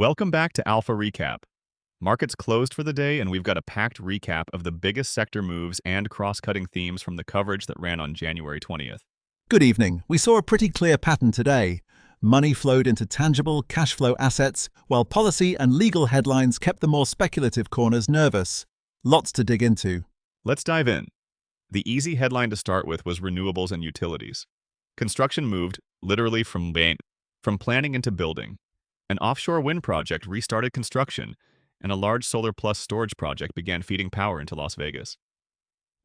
Welcome back to Alpha Recap. Markets closed for the day, and we've got a packed recap of the biggest sector moves and cross-cutting themes from the coverage that ran on January 20th. Good evening. We saw a pretty clear pattern today. Money flowed into tangible cash flow assets, while policy and legal headlines kept the more speculative corners nervous. Lots to dig into. Let's dive in. The easy headline to start with was renewables and utilities. Construction moved, literally from planning into building. An offshore wind project restarted construction, and a large solar plus storage project began feeding power into Las Vegas.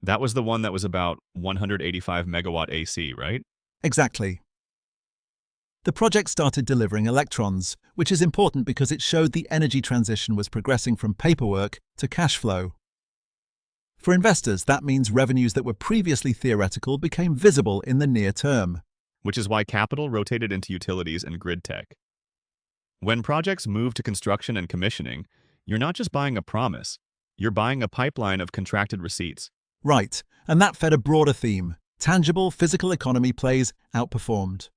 That was the one that was about 185 megawatt AC, right? Exactly. The project started delivering electrons, which is important because it showed the energy transition was progressing from paperwork to cash flow. For investors, that means revenues that were previously theoretical became visible in the near term. Which is why capital rotated into utilities and grid tech. When projects move to construction and commissioning, you're not just buying a promise, you're buying a pipeline of contracted receipts. Right, and that fed a broader theme. Tangible physical economy plays outperformed.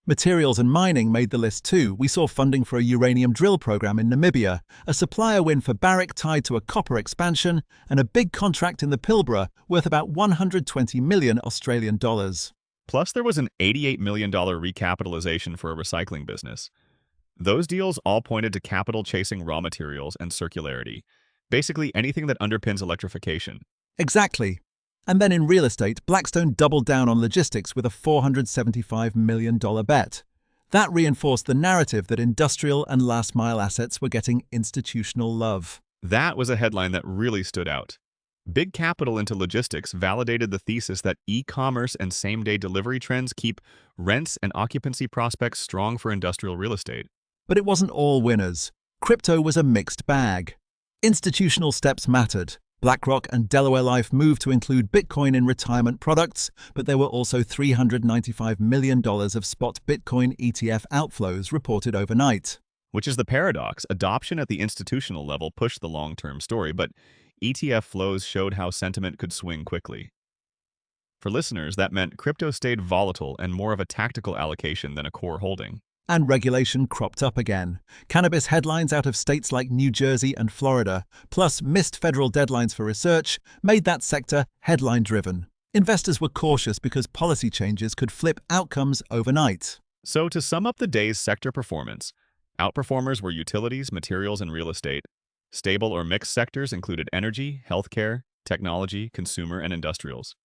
Materials and mining made the list too. We saw funding for a uranium drill program in Namibia, a supplier win for Barrick tied to a copper expansion, and a big contract in the Pilbara worth about 120 million Australian dollars. Plus, there was an $88 million recapitalization for a recycling business. Those deals all pointed to capital chasing raw materials and circularity, basically anything that underpins electrification. Exactly. And then in real estate, Blackstone doubled down on logistics with a $475 million bet. That reinforced the narrative that industrial and last-mile assets were getting institutional love. That was a headline that really stood out. Big capital into logistics validated the thesis that e-commerce and same-day delivery trends keep rents and occupancy prospects strong for industrial real estate. But it wasn't all winners. Crypto was a mixed bag. Institutional steps mattered. BlackRock and Delaware Life moved to include Bitcoin in retirement products, but there were also $395 million of spot Bitcoin ETF outflows reported overnight. Which is the paradox. Adoption at the institutional level pushed the long-term story, but ETF flows showed how sentiment could swing quickly. For listeners, that meant crypto stayed volatile and more of a tactical allocation than a core holding. And regulation cropped up again. Cannabis headlines out of states like New Jersey and Florida, plus missed federal deadlines for research, made that sector headline-driven. Investors were cautious because policy changes could flip outcomes overnight. So to sum up the day's sector performance, outperformers were utilities, materials, and real estate. Stable or mixed sectors included energy, healthcare, technology, consumer, and industrials.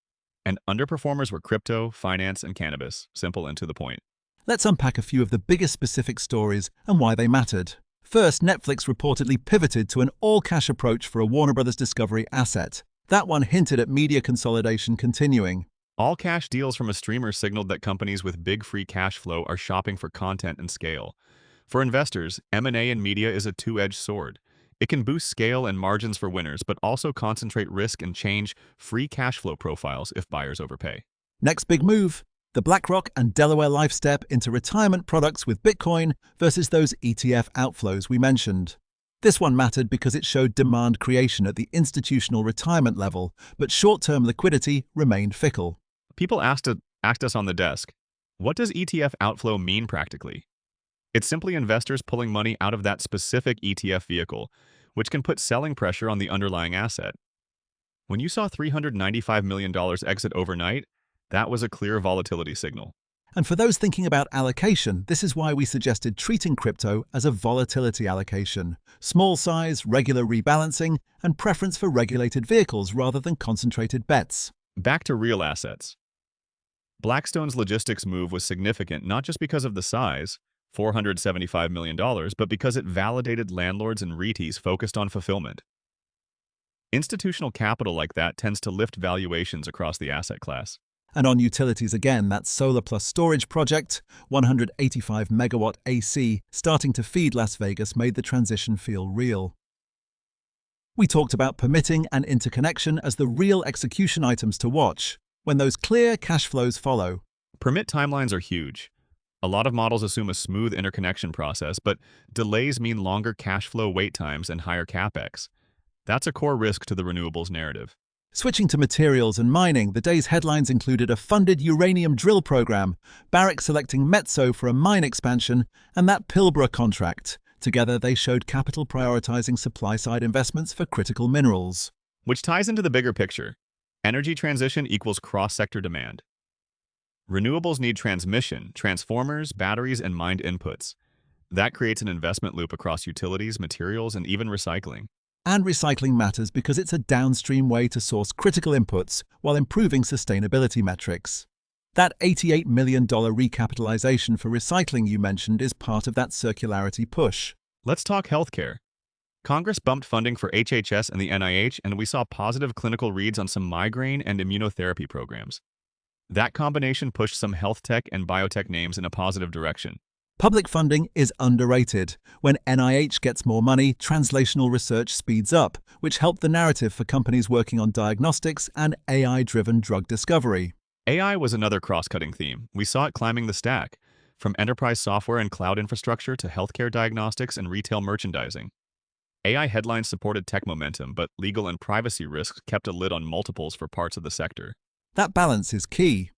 And underperformers were crypto, finance, and cannabis, simple and to the point. Let's unpack a few of the biggest specific stories and why they mattered. First, Netflix reportedly pivoted to an all-cash approach for a Warner Bros. Discovery asset. That one hinted at media consolidation continuing. All-cash deals from a streamer signaled that companies with big free cash flow are shopping for content and scale. For investors, M&A in media is a two-edged sword. It can boost scale and margins for winners, but also concentrate risk and change free cash flow profiles if buyers overpay. Next big move. The BlackRock and Delaware Life step into retirement products with Bitcoin versus those ETF outflows we mentioned. This one mattered because it showed demand creation at the institutional retirement level, but short-term liquidity remained fickle. People asked us on the desk, what does ETF outflow mean practically? It's simply investors pulling money out of that specific ETF vehicle, which can put selling pressure on the underlying asset. When you saw $395 million exit overnight, that was a clear volatility signal. And for those thinking about allocation, this is why we suggested treating crypto as a volatility allocation. Small size, regular rebalancing, and preference for regulated vehicles rather than concentrated bets. Back to real assets. Blackstone's logistics move was significant not just because of the size, $475 million, but because it validated landlords and REITs focused on fulfillment. Institutional capital like that tends to lift valuations across the asset class. And on utilities again, that solar plus storage project, 185 megawatt AC, starting to feed Las Vegas made the transition feel real. We talked about permitting and interconnection as the real execution items to watch, when those clear cash flows follow. Permit timelines are huge. A lot of models assume a smooth interconnection process, but delays mean longer cash flow wait times and higher capex. That's a core risk to the renewables narrative. Switching to materials and mining, the day's headlines included a funded uranium drill program, Barrick selecting Metso for a mine expansion, and that Pilbara contract. Together, they showed capital prioritizing supply-side investments for critical minerals. Which ties into the bigger picture. Energy transition equals cross-sector demand. Renewables need transmission, transformers, batteries, and mined inputs. That creates an investment loop across utilities, materials, and even recycling. And recycling matters because it's a downstream way to source critical inputs while improving sustainability metrics. That $88 million recapitalization for recycling you mentioned is part of that circularity push. Let's talk healthcare. Congress bumped funding for HHS and the NIH, and we saw positive clinical reads on some migraine and immunotherapy programs. That combination pushed some health tech and biotech names in a positive direction. Public funding is underrated. When NIH gets more money, translational research speeds up, which helped the narrative for companies working on diagnostics and AI-driven drug discovery. AI was another cross-cutting theme. We saw it climbing the stack, from enterprise software and cloud infrastructure to healthcare diagnostics and retail merchandising. AI headlines supported tech momentum, but legal and privacy risks kept a lid on multiples for parts of the sector. That balance is key.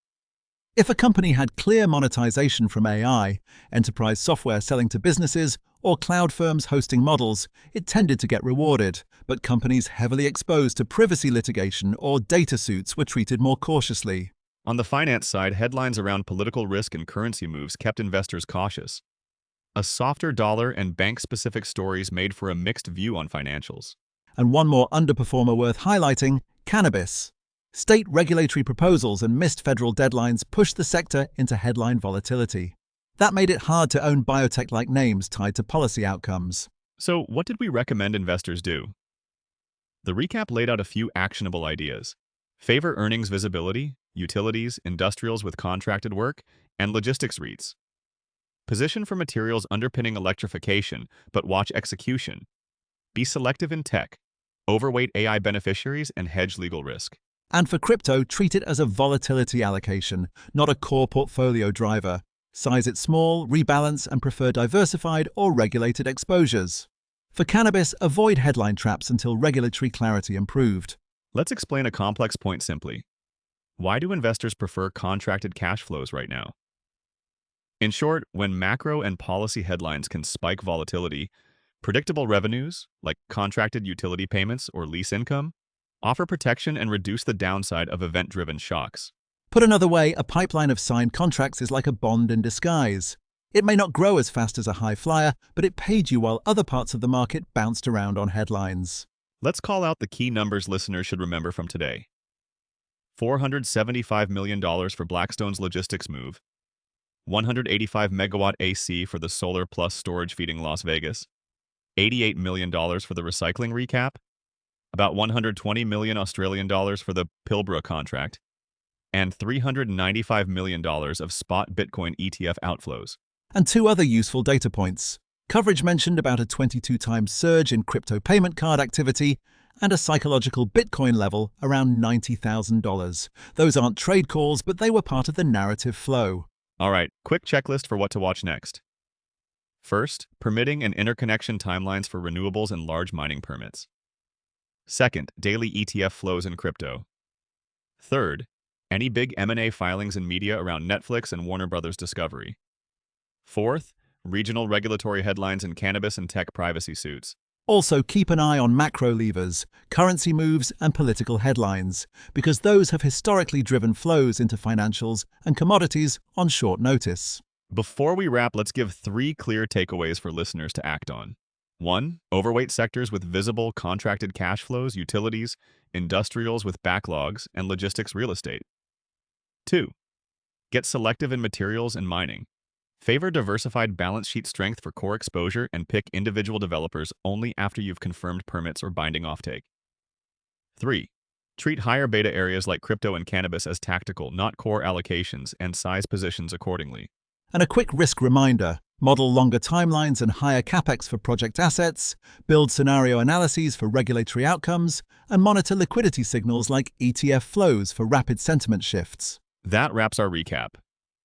If a company had clear monetization from AI, enterprise software selling to businesses, or cloud firms hosting models, it tended to get rewarded, but companies heavily exposed to privacy litigation or data suits were treated more cautiously. On the finance side, headlines around political risk and currency moves kept investors cautious. A softer dollar and bank-specific stories made for a mixed view on financials. And one more underperformer worth highlighting, cannabis. State regulatory proposals and missed federal deadlines pushed the sector into headline volatility. That made it hard to own biotech-like names tied to policy outcomes. So, what did we recommend investors do? The recap laid out a few actionable ideas. Favor earnings visibility, utilities, industrials with contracted work, and logistics REITs. Position for materials underpinning electrification, but watch execution. Be selective in tech. Overweight AI beneficiaries and hedge legal risk. And for crypto, treat it as a volatility allocation, not a core portfolio driver. Size it small, rebalance, and prefer diversified or regulated exposures. For cannabis, avoid headline traps until regulatory clarity improved. Let's explain a complex point simply. Why do investors prefer contracted cash flows right now? In short, when macro and policy headlines can spike volatility, predictable revenues, like contracted utility payments or lease income, offer protection and reduce the downside of event-driven shocks. Put another way, a pipeline of signed contracts is like a bond in disguise. It may not grow as fast as a high flyer, but it paid you while other parts of the market bounced around on headlines. Let's call out the key numbers listeners should remember from today. $475 million for Blackstone's logistics move, 185 megawatt AC for the solar plus storage feeding Las Vegas, $88 million for the recycling recap, about 120 million Australian dollars for the Pilbara contract, and $395 million of spot Bitcoin ETF outflows. And two other useful data points. Coverage mentioned about a 22 times surge in crypto payment card activity and a psychological Bitcoin level around $90,000. Those aren't trade calls, but they were part of the narrative flow. All right, quick checklist for what to watch next. First, permitting and interconnection timelines for renewables and large mining permits. Second, daily ETF flows in crypto. Third, any big M&A filings in media around Netflix and Warner Brothers Discovery. Fourth, regional regulatory headlines in cannabis and tech privacy suits. Also, keep an eye on macro levers, currency moves, and political headlines, because those have historically driven flows into financials and commodities on short notice. Before we wrap, let's give 3 clear takeaways for listeners to act on. 1. Overweight sectors with visible contracted cash flows, utilities, industrials with backlogs, and logistics real estate. 2. Get selective in materials and mining. Favor diversified balance sheet strength for core exposure and pick individual developers only after you've confirmed permits or binding offtake. 3. Treat higher beta areas like crypto and cannabis as tactical, not core allocations, and size positions accordingly. And a quick risk reminder, model longer timelines and higher capex for project assets, build scenario analyses for regulatory outcomes, and monitor liquidity signals like ETF flows for rapid sentiment shifts. That wraps our recap.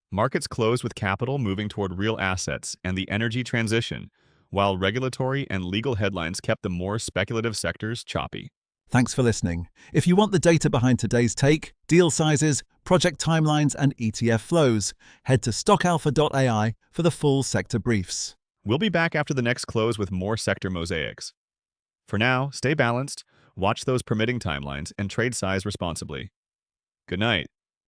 Markets closed with capital moving toward real assets and the energy transition, while regulatory and legal headlines kept the more speculative sectors choppy. Thanks for listening. If you want the data behind today's take, deal sizes, project timelines, and ETF flows, head to stockalpha.ai for the full sector briefs. We'll be back after the next close with more sector mosaics. For now, stay balanced, watch those permitting timelines, and trade size responsibly. Good night.